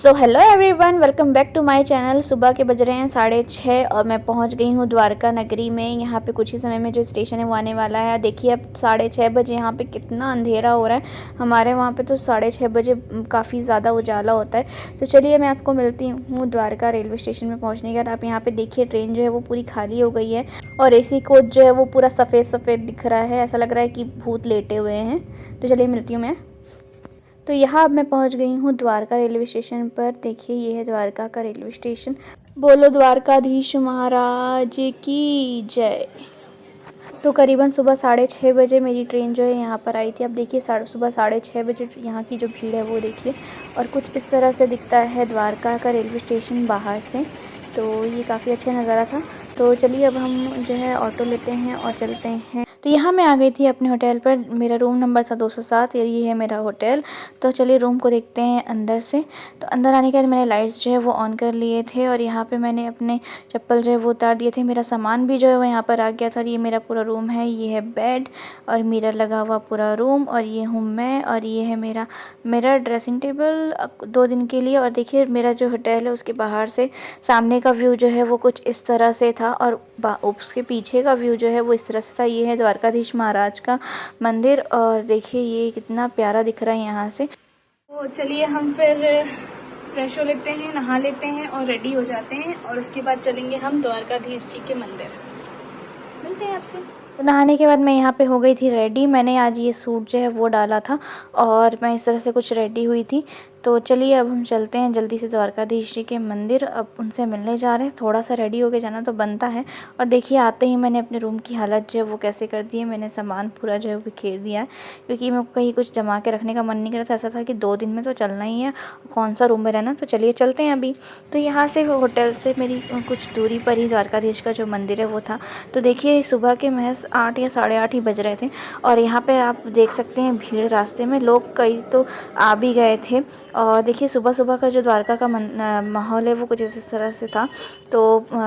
So hello everyone, welcome back to my channel. सुबह के बज रहे हैं 6:30 और मैं पहुंच गई हूं द्वारका नगरी में। यहाँ पे कुछ ही समय में जो स्टेशन है वो आने वाला है। देखिए अब 6:30 बजे यहाँ पे कितना अंधेरा हो रहा है। हमारे वहाँ पे तो 6:30 बजे काफ़ी ज़्यादा उजाला होता है। तो चलिए मैं आपको मिलती हूँ द्वारका रेलवे स्टेशन में पहुँचने के बाद। आप यहाँ पर देखिए ट्रेन जो है वो पूरी खाली हो गई है और AC कोच जो है वो पूरा सफ़ेद सफ़ेद दिख रहा है। ऐसा लग रहा है कि भूत लेटे हुए हैं। तो चलिए मिलती हूँ मैं। तो यहाँ अब मैं पहुँच गई हूँ द्वारका रेलवे स्टेशन पर। देखिए ये है द्वारका का रेलवे स्टेशन। बोलो द्वारकाधीश महाराज की जय। तो करीबन सुबह 6:30 बजे मेरी ट्रेन जो है यहाँ पर आई थी। अब देखिए सुबह 6:30 बजे यहाँ की जो भीड़ है वो देखिए। और कुछ इस तरह से दिखता है द्वारका का रेलवे स्टेशन बाहर से। तो ये काफ़ी अच्छा नज़ारा था। तो चलिए अब हम जो है ऑटो लेते हैं और चलते हैं। तो यहाँ मैं आ गई थी अपने होटल पर। मेरा रूम नंबर था 207। ये है मेरा होटल। तो चलिए रूम को देखते हैं अंदर से। तो अंदर आने के बाद मैंने लाइट्स जो है वो ऑन कर लिए थे और यहाँ पे मैंने अपने चप्पल जो है वो उतार दिए थे। मेरा सामान भी जो है वो यहाँ पर आ गया था। और ये मेरा पूरा रूम है। ये है बेड और मिरर लगा हुआ पूरा रूम। और ये हूँ मैं और ये है मेरा ड्रेसिंग टेबल 2 दिन के लिए। और देखिए मेरा जो होटल है उसके बाहर से सामने का व्यू जो है वो कुछ इस तरह से था और उसके पीछे का व्यू जो है वो इस तरह से था। ये है द्वारकाधीश महाराज का मंदिर और देखिए ये कितना प्यारा दिख रहा है यहाँ से। तो चलिए हम फिर फ्रेश हो लेते हैं, नहा लेते हैं और रेडी हो जाते हैं और उसके बाद चलेंगे हम द्वारकाधीश जी के मंदिर। मिलते हैं आपसे। तो नहाने के बाद मैं यहाँ पे हो गई थी रेडी। मैंने आज ये सूट जो है वो डाला था और मैं इस तरह से कुछ रेडी हुई थी। तो चलिए अब हम चलते हैं जल्दी से द्वारकाधीश जी के मंदिर। अब उनसे मिलने जा रहे हैं। थोड़ा सा रेडी होके जाना तो बनता है। और देखिए आते ही मैंने अपने रूम की हालत जो है वो कैसे कर दी है। मैंने सामान पूरा जो है बिखेर दिया है क्योंकि मैं कहीं कुछ जमा के रखने का मन नहीं कर रहा था। ऐसा था कि 2 दिन में तो चलना ही है, कौन सा रूम में रहना। तो चलिए चलते हैं अभी। तो यहाँ से होटल से मेरी कुछ दूरी पर ही द्वारकाधीश का जो मंदिर है वो था। तो देखिए सुबह के महज 8 या 8:30 ही बज रहे थे और यहाँ पे आप देख सकते हैं भीड़ रास्ते में। लोग कई तो आ भी गए थे। और देखिए सुबह सुबह का जो द्वारका का माहौल है वो कुछ इस तरह से था। तो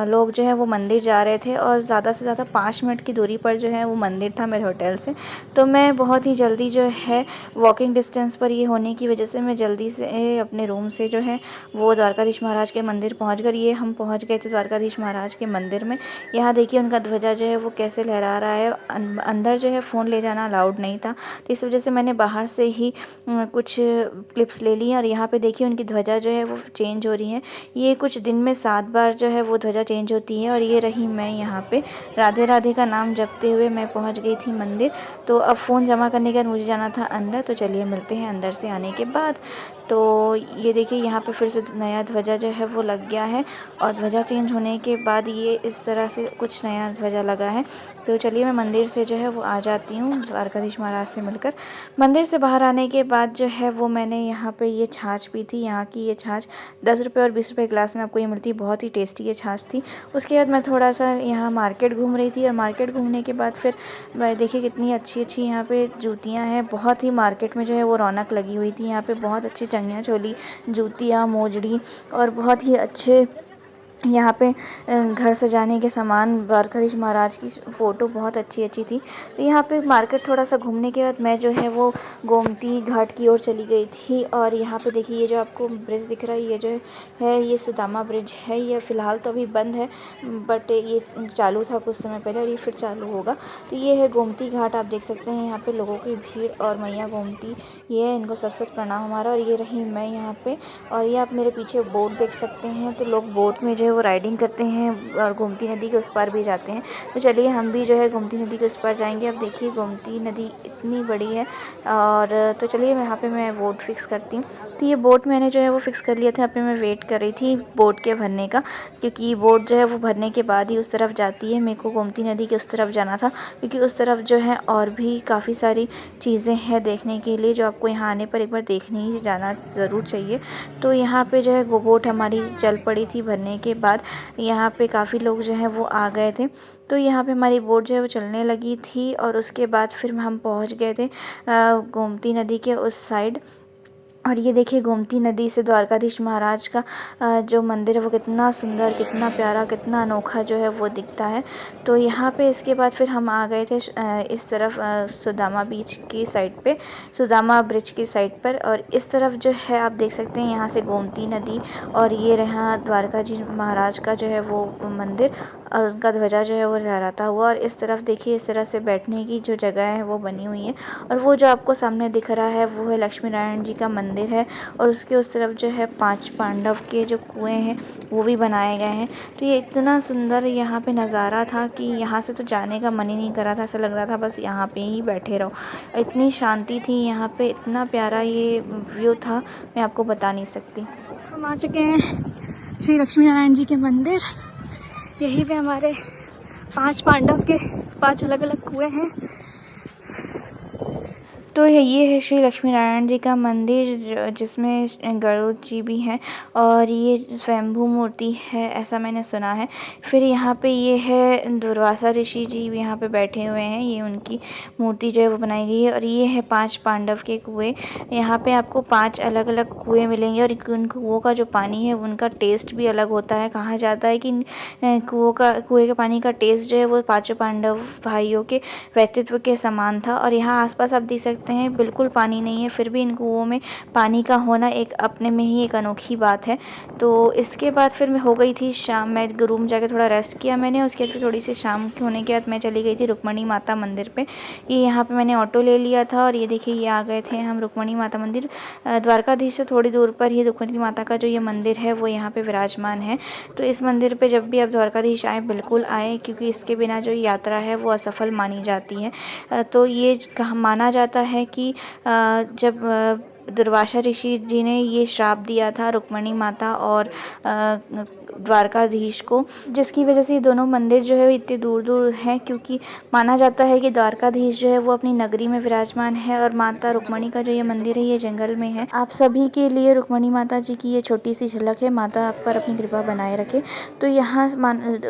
लोग जो है वो मंदिर जा रहे थे और ज़्यादा से ज़्यादा 5 मिनट की दूरी पर जो है वो मंदिर था मेरे होटल से। तो मैं बहुत ही जल्दी जो है वॉकिंग डिस्टेंस पर ये होने की वजह से मैं जल्दी से अपने रूम से जो है वो द्वारकाधीश महाराज के मंदिर पहुँच कर ये हम पहुँच गए थे द्वारकाधीश महाराज के मंदिर में। यहाँ देखिए उनका ध्वजा जो है वो कैसे लहरा रहा है। अंदर जो है फ़ोन ले जाना अलाउड नहीं था। तो इस वजह से मैंने बाहर से ही कुछ क्लिप्स ले ली हैं। और यहाँ पे देखिए उनकी ध्वजा जो है वो चेंज हो रही है। ये कुछ दिन में 7 बार जो है वो ध्वजा चेंज होती है। और ये रही मैं यहाँ पे राधे राधे का नाम जपते हुए मैं पहुँच गई थी मंदिर। तो अब फ़ोन जमा करने के बाद मुझे जाना था अंदर। तो चलिए मिलते हैं अंदर से आने के बाद। तो ये देखिए यहाँ पे फिर से नया ध्वजा जो है वो लग गया है। और ध्वजा चेंज होने के बाद ये इस तरह से कुछ नया ध्वजा लगा है। तो चलिए मैं मंदिर से जो है वो आ जाती हूँ द्वारकाधीश महाराज से मिलकर। मंदिर से बाहर आने के बाद जो है वो मैंने यहाँ पे ये छाछ पी थी। यहाँ की ये छाछ 10 रुपये और 20 रुपये ग्लास में आपको ये मिलती है। बहुत ही टेस्टी ये छाछ थी। उसके बाद मैं थोड़ा सा यहाँ मार्केट घूम रही थी और मार्केट घूमने के बाद फिर देखिए कितनी अच्छी अच्छी यहाँ पे जूतियाँ हैं। बहुत ही मार्केट में जो है वो रौनक लगी हुई थी। यहाँ पे बहुत अच्छी चनिया चोली, जूतियाँ, मोजड़ी और बहुत ही अच्छे यहाँ पे घर सजाने के सामान। द्वारकाधीश महाराज की फ़ोटो बहुत अच्छी अच्छी थी। तो यहाँ पे मार्केट थोड़ा सा घूमने के बाद मैं जो है वो गोमती घाट की ओर चली गई थी। और यहाँ पे देखिए ये जो आपको ब्रिज दिख रहा है ये जो है ये सुदामा ब्रिज है। ये फ़िलहाल तो अभी बंद है बट ये चालू था कुछ समय पहले और ये फिर चालू होगा। तो ये है गोमती घाट। आप देख सकते हैं यहाँ पर लोगों की भीड़ और मैया गोमती ये है, इनको सत सत प्रणाम हमारा। और ये रही मैं यहाँ पर। और ये आप मेरे पीछे बोट देख सकते हैं। तो लोग बोट में जो है वो राइडिंग करते हैं और गोमती नदी के उस पार भी जाते हैं। तो चलिए हम भी जो है गोमती नदी के उस पार जाएंगे। अब देखिए गोमती नदी इतनी बड़ी है। और तो चलिए यहाँ पे मैं बोट फिक्स करती हूँ। तो ये बोट मैंने जो है वो फिक्स कर लिया था। यहाँ पे मैं वेट कर रही थी बोट के भरने का क्योंकि बोट जो है वो भरने के बाद ही उस तरफ जाती है। मेरे को गोमती नदी के उस तरफ जाना था क्योंकि उस तरफ जो है और भी काफ़ी सारी चीज़ें हैं देखने के लिए जो आपको यहाँ आने पर एक बार देखने ही जाना ज़रूर चाहिए। तो यहाँ पे जो है वो बोट हमारी चल पड़ी थी भरने के बाद। यहाँ पे काफ़ी लोग जो है वो आ गए थे। तो यहाँ पे हमारी बोट जो है वो चलने लगी थी और उसके बाद फिर हम पहुँच गए थे गोमती नदी के उस साइड। और ये देखिए गोमती नदी से द्वारकाधीश महाराज का जो मंदिर है वो कितना सुंदर, कितना प्यारा, कितना अनोखा जो है वो दिखता है। तो यहाँ पे इसके बाद फिर हम आ गए थे इस तरफ सुदामा बीच की साइड पे, सुदामा ब्रिज की साइड पर। और इस तरफ जो है आप देख सकते हैं यहाँ से गोमती नदी, और ये रहा द्वारकाधीश महाराज का जो है वो मंदिर, और उनका ध्वजा जो है वो लहराता हुआ। और इस तरफ देखिए इस तरह से बैठने की जो जगह है वो बनी हुई है। और वो जो आपको सामने दिख रहा है वो है लक्ष्मी नारायण जी का मंदिर है, और उसके उस तरफ जो है 5 पांडव के जो कुएं हैं वो भी बनाए गए हैं। तो ये इतना सुंदर यहाँ पे नज़ारा था कि यहाँ से तो जाने का मन ही नहीं कर रहा था, ऐसा लग रहा था बस यहाँ पे ही बैठे रहो। इतनी शांति थी यहाँ पे, इतना प्यारा ये व्यू था, मैं आपको बता नहीं सकती। हम आ चुके हैं श्री लक्ष्मी नारायण जी के मंदिर। यहीं पे हमारे 5 पांडव के 5 अलग अलग कुएं हैं। तो ये है श्री लक्ष्मी नारायण जी का मंदिर, जिसमें गरुड़ जी भी हैं, और ये स्वयंभू मूर्ति है ऐसा मैंने सुना है। फिर यहाँ पे ये है दुर्वासा ऋषि जी भी यहाँ पे बैठे हुए हैं, ये उनकी मूर्ति जो है वो बनाई गई है। और ये है 5 पांडव के कुएं। यहाँ पे आपको 5 अलग अलग कुएं मिलेंगे, और उन कुओं का जो पानी है उनका टेस्ट भी अलग होता है। कहा जाता है कि कुएं के पानी का टेस्ट जो है वो 5 पांडव भाइयों के व्यक्तित्व के समान था। और यहाँ आसपास आप देख सकते हैं बिल्कुल पानी नहीं है, फिर भी इन कुओं में पानी का होना एक अपने में ही एक अनोखी बात है। तो इसके बाद फिर मैं हो गई थी शाम, मैं रूम जाके थोड़ा रेस्ट किया मैंने। उसके बाद फिर थोड़ी सी शाम के होने के बाद मैं चली गई थी रुक्मणी माता मंदिर पे। ये यहाँ पे मैंने ऑटो ले लिया था, और ये देखिए ये आ गए थे हम रुक्मणी माता मंदिर। द्वारकाधीश से थोड़ी दूर पर ही रुक्मणी माता का जो ये मंदिर है वो यहाँ पे विराजमान है। तो इस मंदिर पे जब भी आप द्वारकाधीश आए बिल्कुल आए, क्योंकि इसके बिना जो यात्रा है वो असफल मानी जाती है। तो ये माना जाता है कि जब दुर्वासा ऋषि जी ने ये श्राप दिया था रुक्मणी माता और द्वारकाधीश को, जिसकी वजह से ये दोनों मंदिर जो है इतने दूर दूर हैं, क्योंकि माना जाता है कि द्वारकाधीश जो है वो अपनी नगरी में विराजमान है, और माता रुक्मणी का जो ये मंदिर है ये जंगल में है। आप सभी के लिए रुक्मणी माता जी की ये छोटी सी झलक है। माता आप पर अपनी कृपा बनाए रखे। तो यहाँ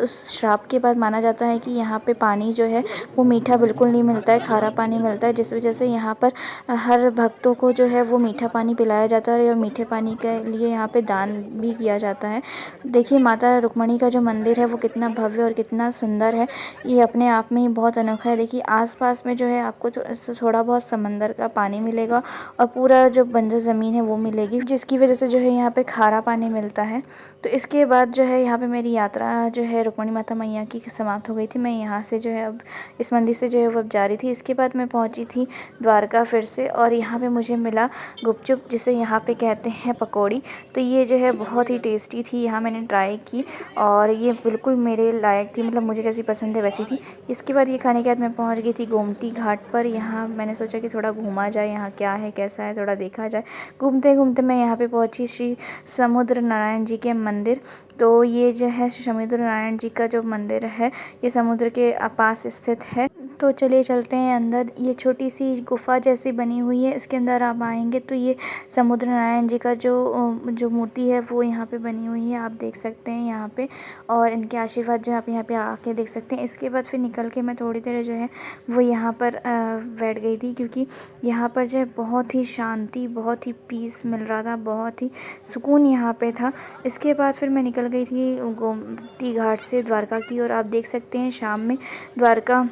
उस श्राप के बाद माना जाता है कि यहाँ पे पानी जो है वो मीठा बिल्कुल नहीं मिलता है, खारा पानी मिलता है, जिस वजह से यहाँ पर हर भक्तों को जो है वो मीठा पानी पिलाया जाता है, और मीठे पानी के लिए यहाँ पे दान भी किया जाता है। देखिए माता रुक्मणी का जो मंदिर है वो कितना भव्य और कितना सुंदर है, ये अपने आप में ही बहुत अनोखा है। देखिए आसपास में जो है आपको थोड़ा बहुत समंदर का पानी मिलेगा, और पूरा जो बंजर ज़मीन है वो मिलेगी, जिसकी वजह से जो है यहाँ पे खारा पानी मिलता है। तो इसके बाद जो है यहाँ पे मेरी यात्रा जो है रुक्मणी माता मैया की समाप्त हो गई थी। मैं यहाँ से जो है अब इस मंदिर से जो है वो अब जा रही थी। इसके बाद मैं पहुँची थी द्वारका फिर से, और यहाँ पे मुझे मिला गुपचुप, जिसे यहाँ पे कहते हैं पकौड़ी। तो ये जो है बहुत ही टेस्टी थी, यहाँ मैंने ट्राई की, और ये बिल्कुल मेरे लायक थी, मतलब मुझे जैसी पसंद है वैसी थी। इसके बाद ये खाने के बाद मैं पहुँच गई थी गोमती घाट पर। यहाँ मैंने सोचा कि थोड़ा घूमा जाए, यहाँ क्या है कैसा है थोड़ा देखा जाए। घूमते घूमते मैं यहाँ पे पहुँची श्री समुद्र नारायण जी के मंदिर। तो ये जो है समुद्र नारायण जी का जो मंदिर है ये समुद्र के पास स्थित है। तो चलिए चलते हैं अंदर। ये छोटी सी गुफा जैसी बनी हुई है, इसके अंदर आप आएंगे तो ये समुद्र नारायण जी का जो मूर्ति है वो यहाँ पे बनी हुई है, आप देख सकते हैं यहाँ पे, और इनके आशीर्वाद जो आप यहाँ पे आके देख सकते हैं। इसके बाद फिर निकल के मैं थोड़ी देर जो है वो यहाँ पर बैठ गई थी, क्योंकि यहाँ पर जो है बहुत ही शांति, बहुत ही पीस मिल रहा था, बहुत ही सुकून यहाँ पे था। इसके बाद फिर मैं निकल गई थी गोमती घाट से द्वारका की ओर। आप देख सकते हैं शाम में द्वारका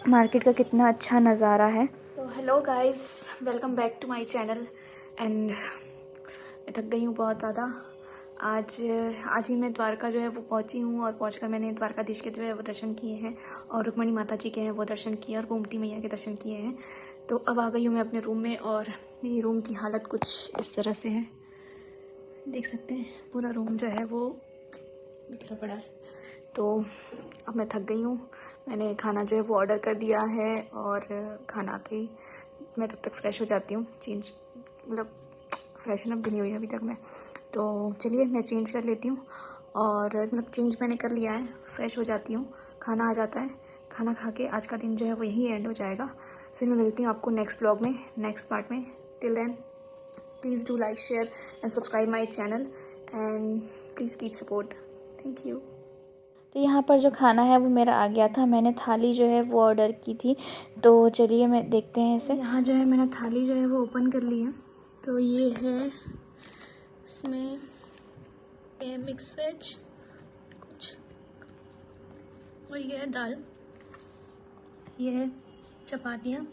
मार्केट का कितना अच्छा नज़ारा है। So hello guys, welcome back to my channel. And मैं थक गई हूँ बहुत ज़्यादा। आज ही मैं द्वारका जो है वो पहुँची हूँ, और पहुँचकर मैंने द्वारकाधीश के जो है वो दर्शन किए हैं, और रुक्मणी माता जी के हैं वो दर्शन किए, और गोमती मैया के दर्शन किए हैं। तो अब आ गई हूँ मैं अपने रूम में, और मेरी रूम की हालत कुछ इस तरह से है, देख सकते हैं पूरा रूम जो है वो बिखरा पड़ा है। तो अब मैं थक गई हूँ। मैंने खाना जो है वो ऑर्डर कर दिया है, और खाना आते ही मैं तब तक फ़्रेश हो जाती हूँ। चेंज मतलब फ्रेशन अप भी नहीं हुई अभी तक मैं। तो चलिए मैं चेंज कर लेती हूँ, और मतलब चेंज मैंने कर लिया है, फ़्रेश हो जाती हूँ, खाना आ जाता है। खाना खा के आज का दिन जो है वो यहीं एंड हो जाएगा। फिर मैं मिलती हूँ आपको नेक्स्ट व्लॉग में, नेक्स्ट पार्ट में। Till then please do like, share and subscribe my channel, and please keep support. Thank you. तो यहाँ पर जो खाना है वो मेरा आ गया था, मैंने थाली जो है वो ऑर्डर की थी। तो चलिए मैं देखते हैं इसे। यहाँ जो है मैंने थाली जो है वो ओपन कर ली है। तो ये है इसमें ये मिक्स वेज कुछ, और ये है दाल, ये है चपातियाँ,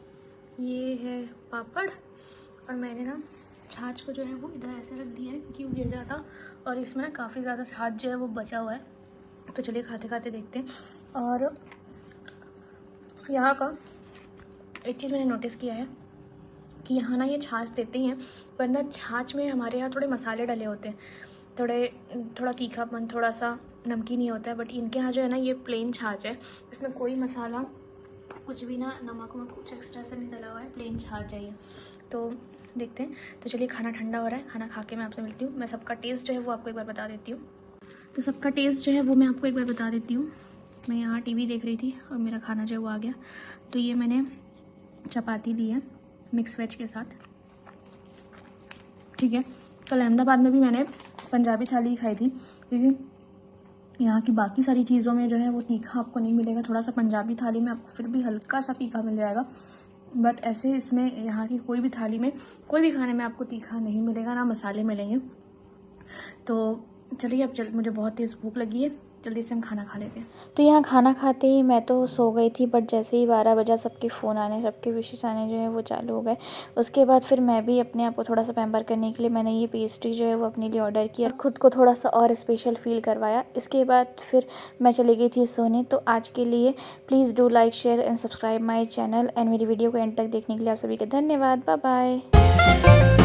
ये है पापड़, और मैंने ना छाछ को जो है वो इधर ऐसे रख दिया है क्योंकि वो गिर जाता, और इसमें ना काफ़ी ज़्यादा छाछ जो है वो बचा हुआ है। तो चलिए खाते खाते देखते हैं। और यहाँ का एक चीज़ मैंने नोटिस किया है कि यहाँ ना ये छाछ देते ही हैं, पर ना छाछ में हमारे यहाँ थोड़े मसाले डले होते हैं, थोड़ा तीखापन, थोड़ा सा नमकीन ही होता है। बट इनके यहाँ जो है ना ये प्लेन छाछ है, इसमें कोई मसाला कुछ भी ना, नमक वमक कुछ एक्स्ट्रा से नहीं डला हुआ है, प्लेन छाछ चाहिए। तो देखते हैं। तो चलिए खाना ठंडा हो रहा है, खाना खा के मैं आपसे मिलती हूँ। मैं सबका टेस्ट जो है वो आपको एक बार बता देती हूँ। तो सबका टेस्ट जो है वो मैं आपको एक बार बता देती हूँ। मैं यहाँ टीवी देख रही थी और मेरा खाना जो है वो आ गया। तो ये मैंने चपाती ली है मिक्स वेज के साथ, ठीक है। कल अहमदाबाद में भी मैंने पंजाबी थाली खाई थी, क्योंकि यहाँ की बाकी सारी चीज़ों में जो है वो तीखा आपको नहीं मिलेगा। थोड़ा सा पंजाबी थाली में आपको फिर भी हल्का सा तीखा मिल जाएगा, बट ऐसे इसमें यहाँ की कोई भी थाली में, कोई भी खाने में आपको तीखा नहीं मिलेगा, ना मसाले मिलेंगे। तो चलिए अब मुझे बहुत तेज़ भूख लगी है, जल्दी से हम खाना खा लेते हैं। तो यहाँ खाना खाते ही मैं तो सो गई थी, बट जैसे ही 12 बजा सबके फ़ोन आने, सबके विशेष आने जो है वो चालू हो गए। उसके बाद फिर मैं भी अपने आप को थोड़ा सा पैम्पर करने के लिए मैंने ये पेस्ट्री जो है वो अपने लिए ऑर्डर की और ख़ुद को थोड़ा सा और स्पेशल फ़ील करवाया। इसके बाद फिर मैं चली गई थी सोने। तो आज के लिए please do like, share and subscribe my channel, and मेरी वीडियो को एंड तक देखने के लिए आप सभी का धन्यवाद। बाय बाय।